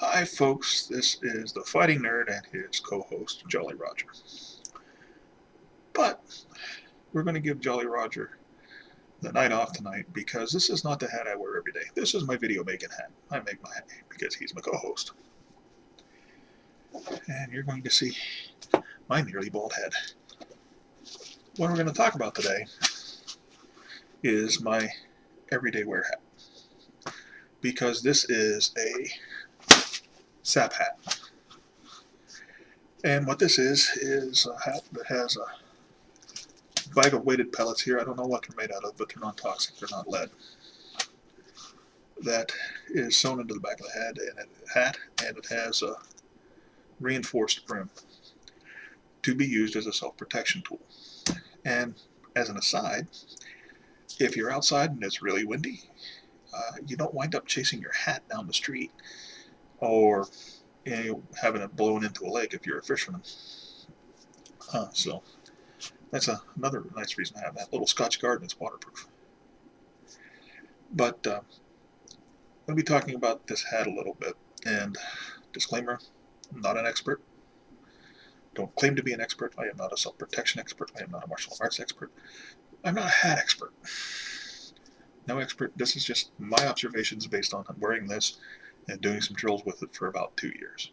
Hi folks, this is the Fighting Nerd and his co-host Jolly Roger. But we're going to give Jolly Roger the night off tonight because this is not the hat I wear every day. This is my video making hat. I make my hat because he's my co-host. And you're going to see my nearly bald head. What we're going to talk about today is my everyday wear hat. Because this is a Sap hat. And what this is a hat that has a bag of weighted pellets here. I don't know what they're made out of, but they're non-toxic. They're not lead. That is sewn into the back of the hat, and it has a reinforced brim to be used as a self-protection tool. And as an aside, if you're outside and it's really windy, you don't wind up chasing your hat down the street or having it blown into a lake if you're a fisherman. So that's another nice reason to have that. Little Scotch Guard, it's waterproof. But I'm going to be talking about this hat a little bit. And disclaimer, I'm not an expert. Don't claim to be an expert. I am not a self-protection expert. I am not a martial arts expert. I'm not a hat expert. No expert. This is just my observations based on wearing this and doing some drills with it for about 2 years.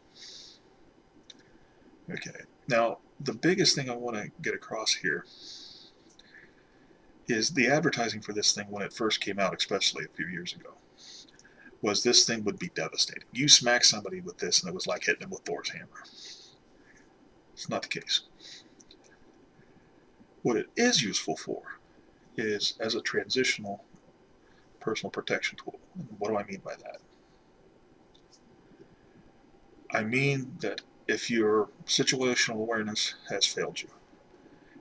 Okay, now the biggest thing I want to get across here is the advertising for this thing when it first came out, especially a few years ago, was this thing would be devastating. You smack somebody with this and it was like hitting them with Thor's hammer. It's not the case. What it is useful for is as a transitional personal protection tool. And what do I mean by that? I mean that if your situational awareness has failed you,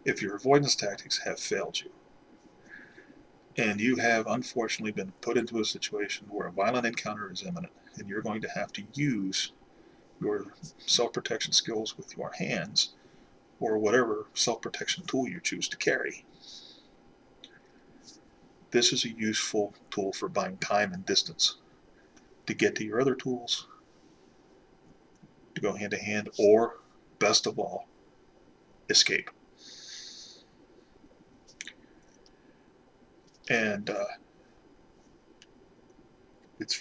if your avoidance tactics have failed you, and you have unfortunately been put into a situation where a violent encounter is imminent, and you're going to have to use your self-protection skills with your hands, or whatever self-protection tool you choose to carry, this is a useful tool for buying time and distance to get to your other tools, to go hand to hand, or best of all, escape. And it's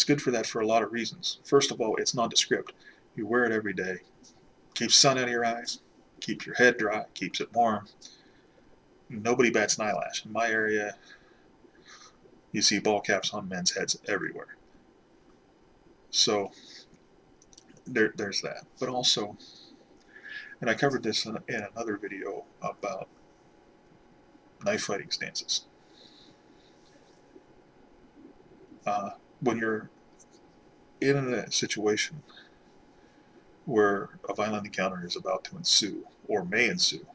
good for that for a lot of reasons. First of all, it's nondescript. You wear it every day. Keeps sun out of your eyes, keeps your head dry, keeps it warm. Nobody bats an eyelash. In my area, you see ball caps on men's heads everywhere. So there's that. But also, and I covered this in another video about knife fighting stances. When you're in a situation where a violent encounter is about to ensue, or may ensue,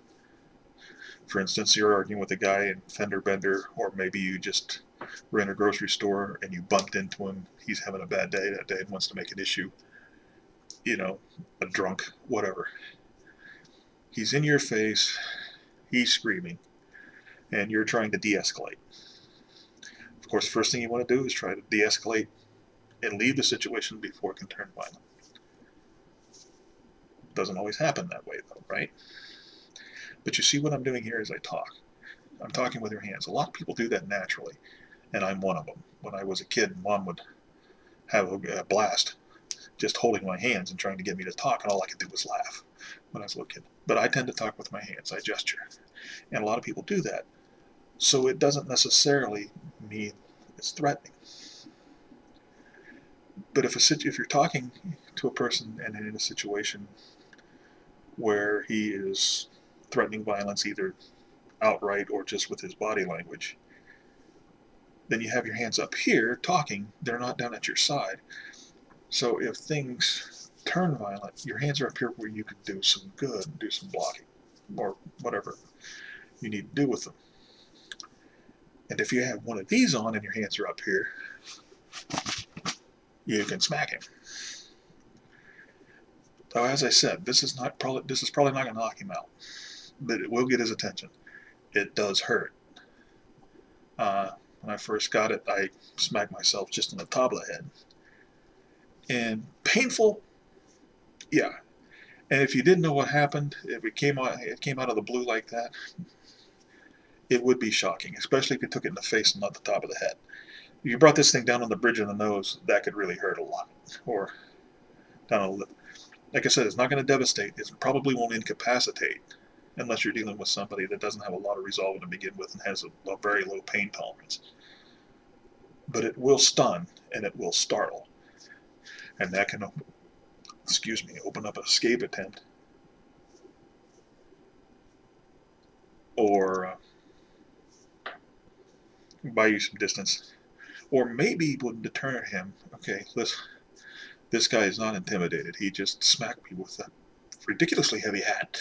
for instance, you're arguing with a guy in fender bender, or maybe you just were in a grocery store and you bumped into him, he's having a bad day that day and wants to make an issue, a drunk, whatever. He's in your face, he's screaming, and you're trying to de-escalate. Of course, the first thing you want to do is try to de-escalate and leave the situation before it can turn violent. Doesn't always happen that way, though, right? But you see what I'm doing here as I talk. I'm talking with your hands. A lot of people do that naturally, and I'm one of them. When I was a kid, Mom would have a blast just holding my hands and trying to get me to talk, and all I could do was laugh when I was a little kid. But I tend to talk with my hands. I gesture. And a lot of people do that. So it doesn't necessarily mean it's threatening. But if you're talking to a person and in a situation where he is threatening violence either outright or just with his body language, then you have your hands up here talking, they're not down at your side. So if things turn violent, your hands are up here where you can do some good, do some blocking, or whatever you need to do with them. And if you have one of these on and your hands are up here, you can smack him. So as I said, this is probably not going to knock him out, but it will get his attention. It does hurt. when I first got it, I smacked myself just on the top of the head. And painful, yeah. And if you didn't know what happened, if it came out of the blue like that, it would be shocking, especially if you took it in the face and not the top of the head. If you brought this thing down on the bridge of the nose, that could really hurt a lot. Or down a lip. Like I said, it's not going to devastate. It probably won't incapacitate unless you're dealing with somebody that doesn't have a lot of resolve to begin with and has a very low pain tolerance. But it will stun and it will startle. And that can, open up an escape attempt. Or buy you some distance. Or maybe would deter him. Okay, this guy is not intimidated. He just smacked me with a ridiculously heavy hat.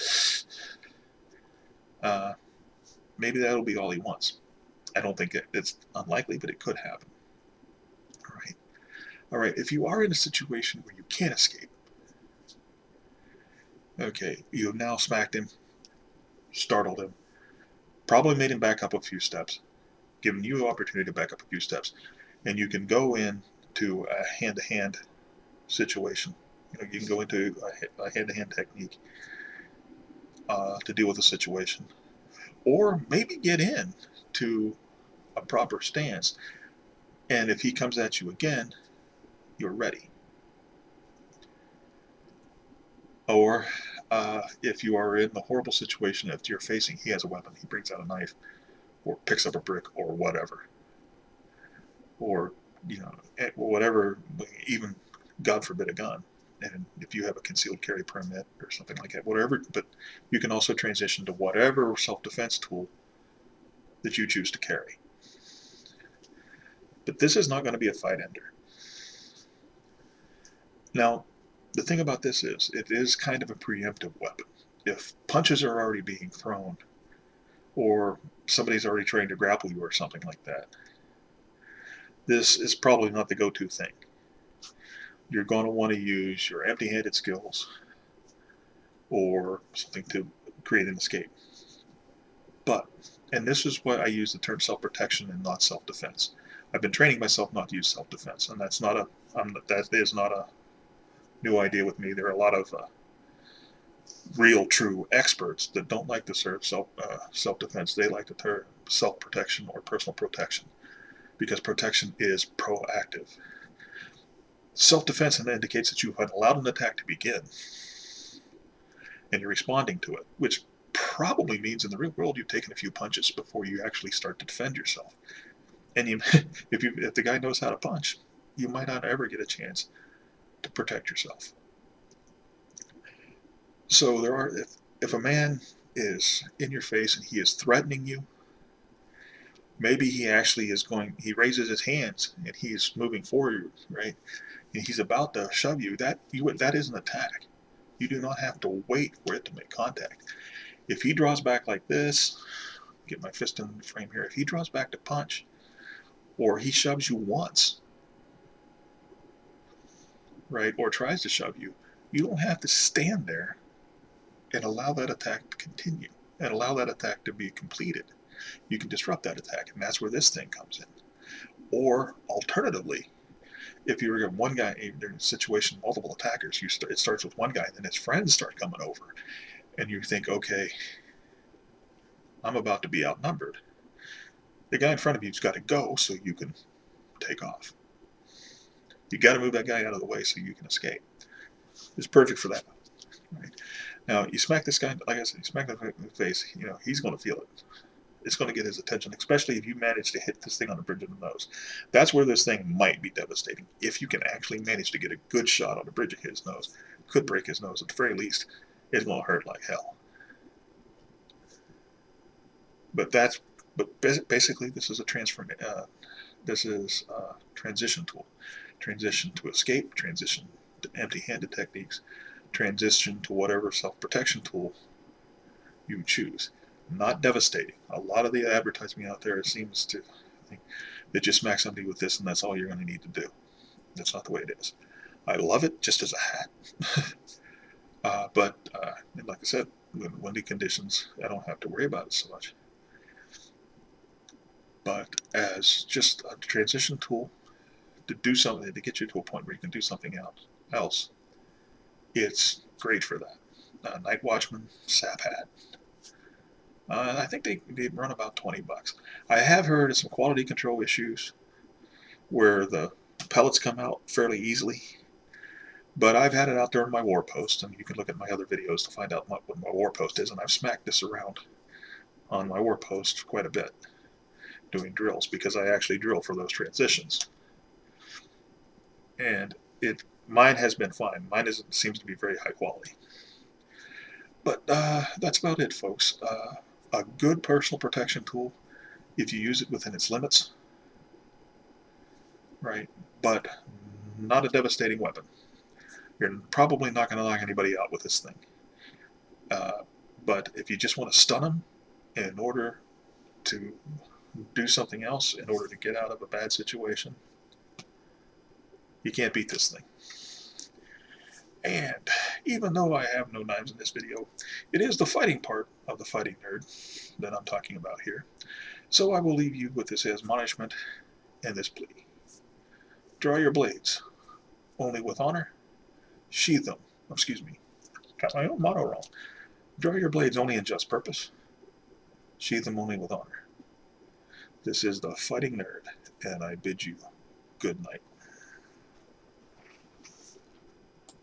Maybe that'll be all he wants. I don't think it's unlikely, but it could happen. All right. If you are in a situation where you can't escape, okay, you have now smacked him, startled him, probably made him back up a few steps, given you the opportunity to back up a few steps, and you can go into a hand-to-hand situation. You can go into a hand-to-hand technique to deal with the situation, or maybe get in to a proper stance. And if he comes at you again, you're ready. Or if you are in the horrible situation that you're facing, he has a weapon, he brings out a knife, or picks up a brick, or whatever. Or, whatever, even, God forbid, a gun. And if you have a concealed carry permit or something like that, whatever, but you can also transition to whatever self-defense tool that you choose to carry. But this is not going to be a fight ender. Now, the thing about this is, it is kind of a preemptive weapon. If punches are already being thrown, or somebody's already trying to grapple you or something like that, this is probably not the go-to thing. You're going to want to use your empty-handed skills or something to create an escape. But, and this is why I use the term self-protection and not self-defense. I've been training myself not to use self-defense, and that is not a new idea with me. There are a lot of real, true experts that don't like the term self-defense. They like the term self-protection or personal protection, because protection is proactive. Self-defense indicates that you've allowed an attack to begin, and you're responding to it, which probably means in the real world you've taken a few punches before you actually start to defend yourself. And if the guy knows how to punch, you might not ever get a chance to protect yourself. So if a man is in your face and he is threatening you, maybe he actually he raises his hands and he's moving forward, right? And he's about to shove you. That is an attack. You do not have to wait for it to make contact. If he draws back like this, get my fist in the frame here, if he draws back to punch, or he shoves you once, right, or tries to shove you, you don't have to stand there and allow that attack to continue and allow that attack to be completed. You can disrupt that attack, and that's where this thing comes in. Or alternatively, if you're one guy in a situation, multiple attackers, it starts with one guy, and then his friends start coming over, and you think, okay, I'm about to be outnumbered. The guy in front of you's got to go so you can take off. You got to move that guy out of the way so you can escape. It's perfect for that. Right? Now, you smack this guy, like I said, you smack him in the face, he's going to feel it. It's going to get his attention, especially if you manage to hit this thing on the bridge of the nose. That's where this thing might be devastating. If you can actually manage to get a good shot on the bridge of his nose, could break his nose at the very least. It's going to hurt like hell. But basically, this is a transition tool. Transition to escape, transition to empty-handed techniques, transition to whatever self-protection tool you choose. Not devastating. A lot of the advertising out there seems to think that just smack somebody with this and that's all you're going to need to do. That's not the way it is. I love it just as a hat. But like I said, in windy conditions, I don't have to worry about it so much. but as just a transition tool to do something, to get you to a point where you can do something else, it's great for that. Nightwatchman Sap-hat. I think they run about $20. I have heard of some quality control issues where the pellets come out fairly easily, but I've had it out there on my war post, and you can look at my other videos to find out what my war post is, and I've smacked this around on my war post quite a bit doing drills, because I actually drill for those transitions. And mine has been fine. Mine seems to be very high quality. But that's about it, folks. A good personal protection tool if you use it within its limits, right? But not a devastating weapon. You're probably not going to knock anybody out with this thing. But if you just want to stun them in order to do something else, in order to get out of a bad situation, you can't beat this thing. And even though I have no knives in this video, it is the fighting part of the fighting nerd that I'm talking about here. So I will leave you with this admonishment and this plea. Draw your blades only with honor. Sheathe them. Excuse me. Got my own motto wrong. Draw your blades only in just purpose. Sheathe them only with honor. This is the Fighting Nerd, and I bid you good night.